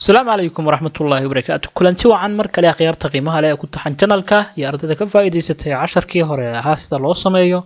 السلام عليكم ورحمة الله وبركاته. كلنتي وعن مركلي خيارتا qiimaha leh ku taxan channelka iyo ardayda ka faa'iideysatay casharkii hore ahaa sida loo sameeyo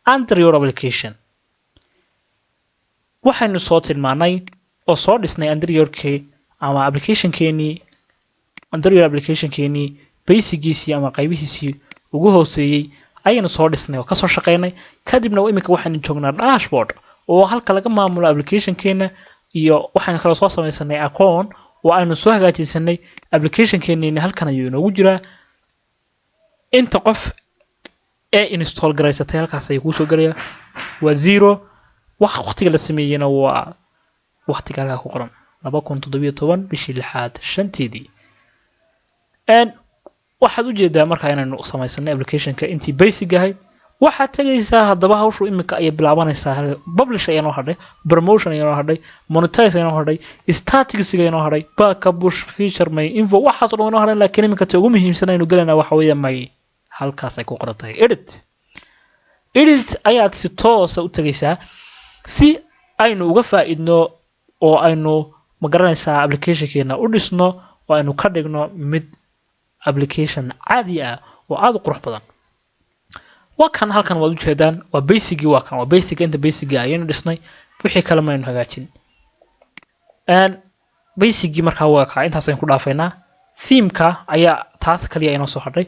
Android application. Waxaynu soo tilmaanay oo soo dhisnay Android-kii ama Android application-keenii basic-giisii ama qaybihiisii ugu hooseeyay ayaynu soo dhisnay oo ka soo shaqeynay kadibna imika waxaynu joognaa dashboard oo halka laga maamulo application-keena iyo waxaan kala soo samaysanay aqoon oo aynu soo hagaajisanay application-keenii halkan ayuu inoogu jiraa inta qof ee install garaysatay halkaas ay ku soo galaya waa 0 waqtiga la sameeyayna waa waqtiga halka ku qoran 2017 bishii 6 shanteedii waxaad u jeedaa marka inaynu samaysanay application-ka intii basic ahayd waxaad tagaysaa haddaba hawshu imika ay bilaabanaysaa publish ayaan oo hadhay promotion ayaan oo hadhay monetize ayaan oo hadhay statistics ayaan oo hadhay backup push feature may info waxaas oo dhan oo hadhay laakiin imika ugu muhiimsan aynu galanaa waxa weeye may halkaas ay ku qoran tahay edit ayaad si toos ah u tagaysaa si aynu uga faa'iidno oo aynu ma garanaysaa application-keena u dhisno oo aynu ka dhigno mid application caadi ah oo aad u qurux badan wakan halkan waad u jeedaan waa basic waa basic inta basic ayaynu dhisnay wixii kale ma aynu hagaajin basic marka waa ka intaas aynu ku dhaafaynaa theme-ka ayaa taas kaliya inoo soo hadhay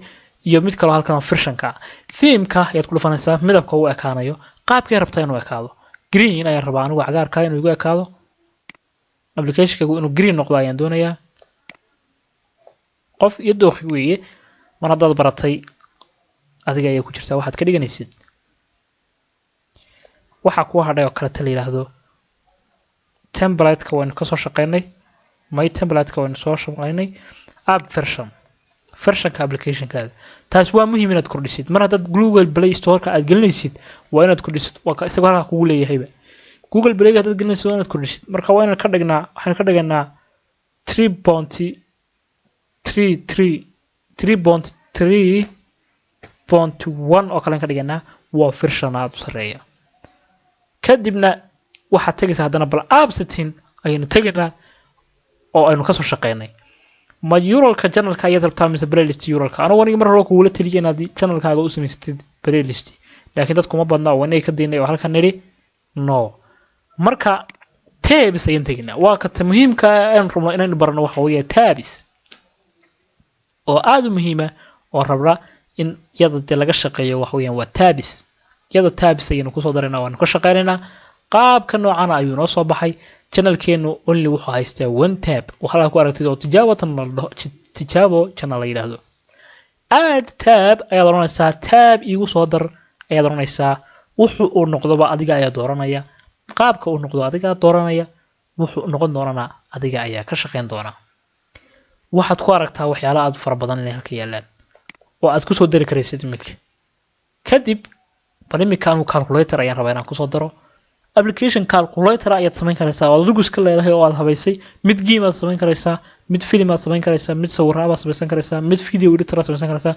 iyo mid kale halkan version-ka theme-ka ayaad ku dhufanaysaa midabka uu ekaanayo qaabkii rabtaa inuu ekaado green ayaan rabaa anigu cagaarka inuu igu ekaado application-ka inuu green noqdo ayaan doonayaa qof iyo dooqi weeye mar haddaad baratay adiga ayaa ku jirtaa waxaad ka dhiganaysid waxa ku hadhay oo kale la yiraahdo template-ka waynu ka soo shaqeynay my template-ka waynu soo shaqeynay app version-ka application-kaaga taas waa muhiim inaad kordhisid mar haddaad Google Play Store-ka aad gelinaysid waa inaad kordhisid waa isagoo halka kugu leeyahayba Google Play-ga haddaad gelinaysid waa inaad kordhisid marka waa inaan ka dhignaa waxaan ka dhiganaa 3.1 oo kale ka dhiganaa waa version aad u sareeya kadibna waxaad tagaysaa hadana bal app setting ayaynu tagaynaa oo aynu ka soo shaqeynay ma URL-ka channel-ka ayaad rabtaa mise playlist URL-ka anigu waniga mar hore kuula taliyay inaad channel-kaaga u samaysatid playlist laakiin dadku ma badna oo inay ka diinay oo halkan niri no marka tabs ayaan tagnaa waa ka muhiimka aan rabno inaynu barano waxa weeye tabs oo aad u muhiim ah oo rabra in yada laga shaqeeyo wax weeyaan waa tabs ayaynu ku soo dareynaa waan ka shaqeynaynaa qaabka noocan ayuu noo soo baxay channel-keenu only wuxuu haystaa one tab waxa ku aragtid oo tijaabo channel la yiraahdo add tab ayaad oranaysaa tab igu soo dar ayaad oranaysaa wuxuu uu noqdoba adiga ayaa dooranaya qaabka uu noqdo adiga dooranaya wuxuu noqon doonaa adiga ayaa ka shaqeyn doona waxaad ku aragtaa waxyaalo aad fara badan inay halka yaalaan oo aad ku soo dari karaysid imika kadib barnaamijka calculator ayaan rabaa inaan ku soo daro application calculator ayaad samayn karaysaa oo rugus ka leedahay oo aad habaysay mid game aad samayn karaysaa mid film aad samayn karaysaa mid sawir aad samayn karaysaa mid video editor aad samayn karaysaa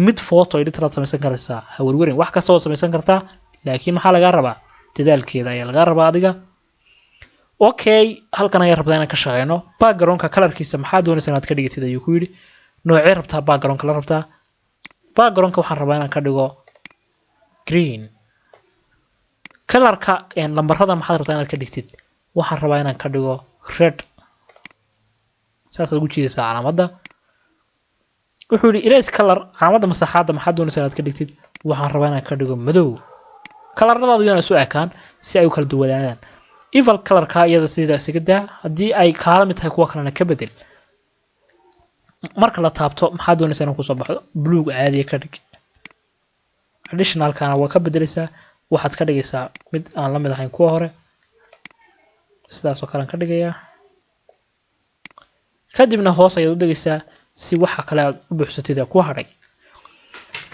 mid photo editor aad samayn karaysaa hawlwarin wax kasta oo samayn kartaa laakiin maxaa laga rabaa dadaalkeeda ayaa laga rabaa adiga okay halkan ayaan rabaa inaan ka shaqeyno background-ka color-kiisa maxaa doonaysaa inaad ka dhigtid ayuu ku yiri noocee rabtaa background-ka la rabtaa background-ka waxaan rabaa inaan ka dhigo green color-ka lambarada maxaad rabtaa inaad ka dhigtid waxaan rabaa inaan ka dhigo red saas ugu jeedaysaa calaamadda wuxuu yiri erase color calaamadda masaxaadda maxaad doonaysaa inaad ka dhigtid waxaan rabaa inaan ka dhigo madow color-radaadu yana soo ekaan si ay u kala duwanaadaan evil color-ka iyada sidaas iga daa haddii ay kala mid tahay kuwa kalena ka bedel marka la taabto maxaad doonaysaa inuu ku soo baxo blue caadi ka dhig additional-kana waa ka bedelaysaa waxaad ka dhigaysaa mid aan la mid ahayn kuwa hore sidaas oo kale ka dhigayaa kadibna hoos ayaad u dhigaysaa si waxa kale aad u buuxsatid ku hadhay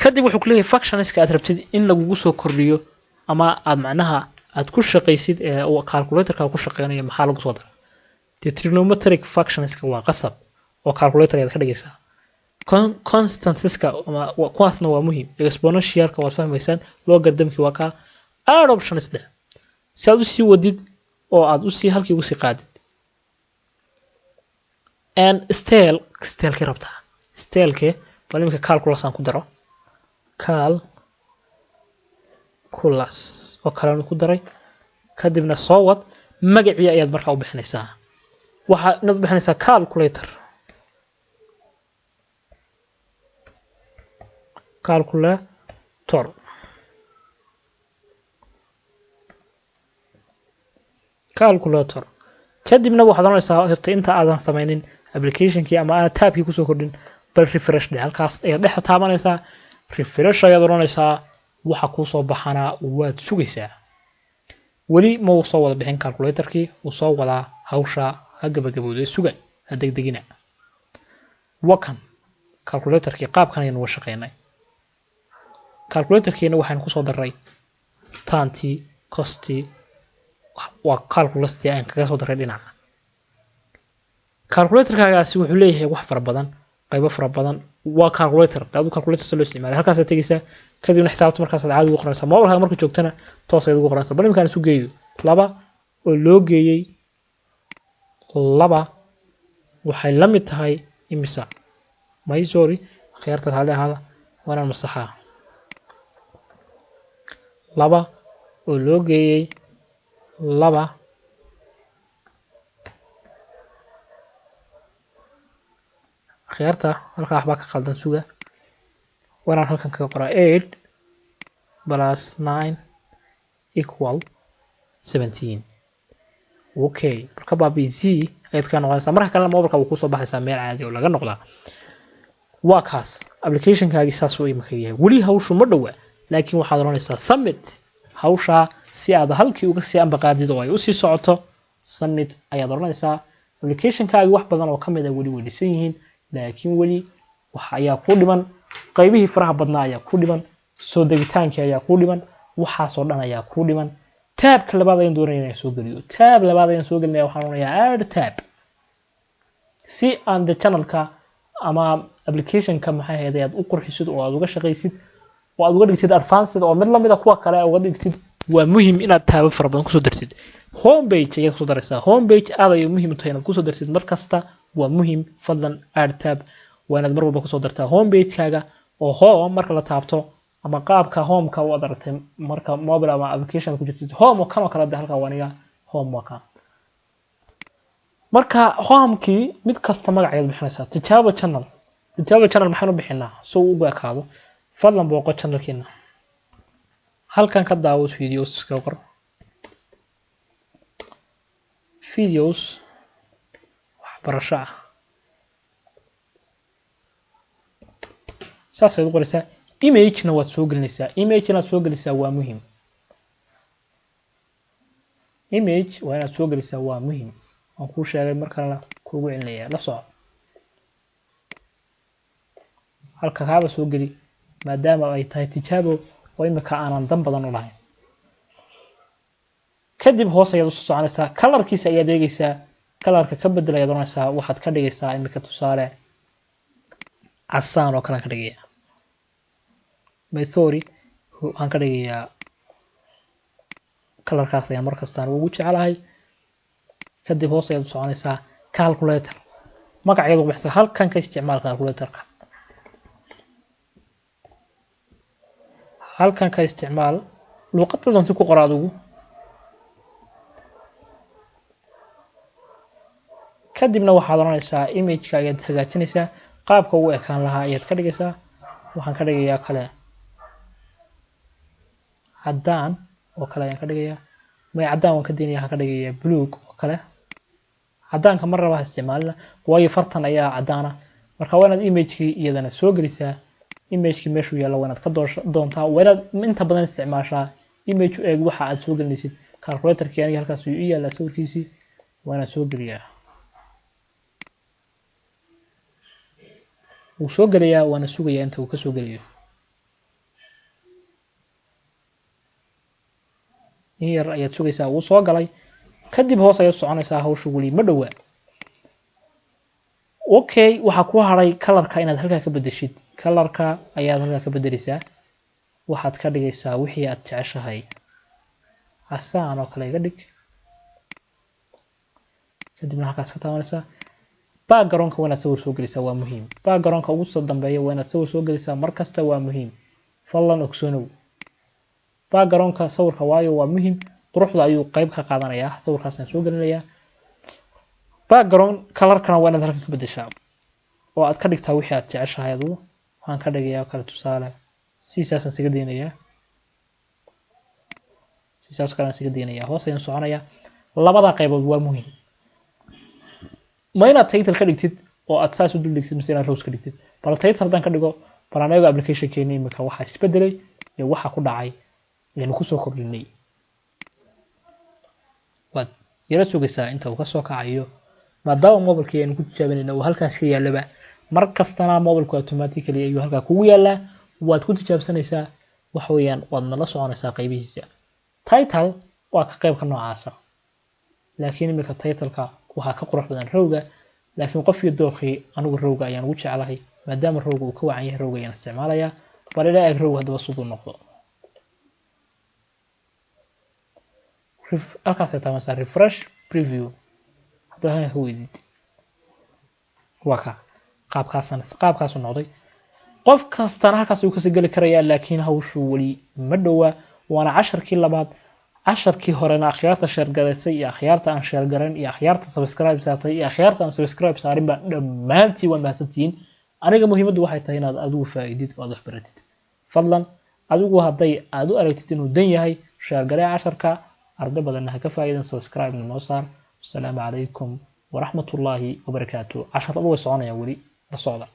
kadib wuxuu ku leeyahay functions-ka aad rabtid in lagu soo kordhiyo ama aad macnaha aad ku shaqeysid ee calculator-ka ku shaqeynayo maxaa lagu soo daraa trigonometric functions-ka waa qasab oo calculator ayaad ka dhigaysaa constances-ka kuwaasna waa muhiim exponential-ka waad fahmaysaan logarithmki waa ka add options leh si aad u sii wadid oo aad u sii halkii ugu sii qaadid and style ki rabtaa style-ke bal imika calculus aan ku daro calculus oo kale ku daray kadibna soo wad magacii ayaad markaa u bixinaysaa waxa inaad bixinaysaa calculator kadibna waxaad oranaysaa horta inta aadan samaynin application-kii ama aan tab-kii kusoo kordhin bal refresh dhe halkaas ayaad dhex taabanaysaa refresh ayaad oranaysaa waxa kuu soo baxana waad sugaysaa weli ma uu soo wada bixin calculator-kii uu soo wadaa hawsha ha gabagabowday suga ha degdegina wakan calculator-kii qaabkan ayaan uga shaqeynay calculator-kiina waxaan ku soo daray taantii costii waa calculus-tii aan kaga soo daray dhinaca calculator-kaagaasi wuxuu leeyahay wax fara badan qaybo fara badan waa calculator taadu calculator soo isticmaalay halkaas aad tagaysaa kadibna xisaabta markaas aad caadi ugu qoranaysaa mobilka marka joogtana toos ayaad ugu qoranaysaa bal imkaan isu geeyo 2 oo loo geeyay 2 waxay la mid tahay imisa sorry khiyaarta hal ahaada waana masaxa 2 oo loo geeyay 2 khiyaarta halka waxba ka qaldan suga waana halkan ka qoraa 8 plus 9 equal 17 okay marka baabi z ayaad ka noqonaysaa marka kale mobilka uu ku soo baxaysaa meel caadi oo laga noqdaa waa kaas application-kaagi saas uu imika yahay weli hawshu ma dhawa laakiin waxaad oranaysaa submit hawsha si aad halkii uga sii ambaqaadid oo ay u sii socoto submit ayaad oranaysaa application-kaagi wax badan oo kamid ah weli wadisan yihiin laakiin weli waxa ayaa ku dhiman qaybihii faraha badnaa ayaa ku dhiman soo degitaankii ayaa ku dhiman waxaas oo dhan ayaa ku dhiman tab-ka labaad ayaan doonayaa inaan soo geliyo tab labaad ayaan soo gelinayaa waxaan oranayaa add tab si aan the channel-ka ama application-ka maxay ahayd aad u qurxisid oo aad uga shaqaysid oo aad uga dhigtid advanced oo mid lamid ah kuwa kale uga dhigtid waa muhiim inaad taabo fara badan ku soo dartid home page ayaad ku soo daraysaa home page aad ay muhiim u tahay inaad ku soo dartid markasta waa muhiim fadlan add tab waa inaad mar walba ku soo dartaa home page-kaaga oo home marka la taabto ama qaabka home-ka u adartay marka mobile ama application ku jirtid home oo kano kala halka waniga home waka marka home-kii mid kasta magaceed bixinaysaa tijaabo channel maxaan u bixinaa soo ugu ekaado fadlan booqo channel-keena halkan ka daawo videos ka qor videos waxbarasho ah saas ay u qoraysaa image-na waad soo gelinaysaa image-na soo gelinaysaa waa muhiim image waa inaad soo gelinaysaa waa muhiim aan ku sheegay markana kuugu celinayaa la soco halka kaaba soo geli maadaama ay tahay tijaabo oo imika aanan dan badan u lahayn kadib hoos ayaad u soconaysaa colorkiisa ayaad eegaysaa colorka ka bedel ayaad oranaysaa waxaad ka dhigaysaa imika tusaale casaan oo kale ka dhigaya sorry waxaan ka dhigayaa colorkaas ayaan markastaan ugu jecelahay kadib hoos ayaad u soconaysaa calculator magaceedu waxay halkan ka isticmaal calculator-ka halkan ka isticmaal luqadda doonta ku qor adigu kadibna waxaad oranaysaa image-ka ayaad hagaajinaysaa qaabka uu ekaan lahaa ayaad ka dhigaysaa waxaan ka dhigayaa kale cadaan oo kale ayaan ka dhigayaa may cadaan waan ka diinaya waxaan ka dhigayaa buluug oo kale cadaanka mar raba isticmaalna waayo fartan ayaa cadaana marka waa inaad image-kii iyadana soo gelisaa image-kii meeshuu yaalla waa inaad ka doontaa waa inaad inta badan isticmaashaa image u eeg waxa aad soo gelinaysid calculator-kii aniga halkaas uu i yaallaa sawirkiisii waa inaad soo geliyaa wuu soo gelayaa waana sugayaa inta uu ka soo geliyo in yar ayaad sugaysaa wuu soo galay kadib hoos ayaad soconaysaa hawsha weli ma dhowaa okay waxaa ku haray colorka inaad halkaa ka bedeshid colorka ayaad halkaa ka bedelaysaa waxaad ka dhigaysaa wixii aad jeceshahay casaan oo kale iga dhig kadibna halkaas ka taabanaysaa background-ka waa inaad sawir soo gelisaa waa muhiim background-ka ugu soo dambeeya waa inaad sawir soo gelisaa mar kasta waa muhiim fadlan ogsoonow background-ka sawirka waayo waa muhiim quruxda ayuu qayb ka qaadanayaa sawirkaasna soo gelinayaa background color-kana waa inaad halkan ka bedeshaa oo aad ka dhigtaa wixii aad jeceshahay adigu waxaan ka dhigayaa kala tusaale siisaasan siga deynayaa sisaas kale aan siga deynayaa hoos ayaan soconayaa labada qaybood waa muhiim ma inaad title ka dhigtid oo aad saas u dul dhigtid mise inaad rows ka dhigtid bal title haddaan ka dhigo barnaamijka application-keena imika waxa isbedelay iyo waxa ku dhacay aynu ku soo kordhinay waad yara sugaysaa inta uu ka soo kacayo maadaama mobilkii aynu ku tijaabinayna uu halkaas ka yaalaba mar kastana mobilku automatically ayuu halkaa kugu yaalaa waad ku tijaabsanaysaa wax weeyaan waad nala soconaysaa qaybihiisa title waa ka qaybka noocaasa laakiin imika title-ka waxa ka qurux badan rowga laakiin qofkii dooqii anigu rowga ayaan ugu jecelahay maadaama rowga uu ka wacan yahay rowga ayaan isticmaalayaa bal ilaa eeg rowga haddaba siduu noqdo halkaas ay taabanaysaa refresh preview haddaba halkan ka weydid waa ka qaabkaasuu noqday qof kastana halkaas uu kasoo geli karayaa laakiin hawshu weli ma dhowaa waana casharkii labaad casharkii horena akhyaarta share garaysay iyo akhyaarta aan share garan iyo akhyaarta subscribe saartay iyo akhyaarta aan subscribe saarin baa dhammaantii waa mahadsantihiin aniga muhiimaddu waxay tahay inaad adigu faa'iidid oo aad wax baratid fadlan adigu hadday aad u aragtid inuu dan yahay share garay casharka arday badanna ha ka faa'iidan subscribe noo saar assalaamu calaykum waraxmatullaahi wabarakaatuh casharadu way soconayaan weli la socda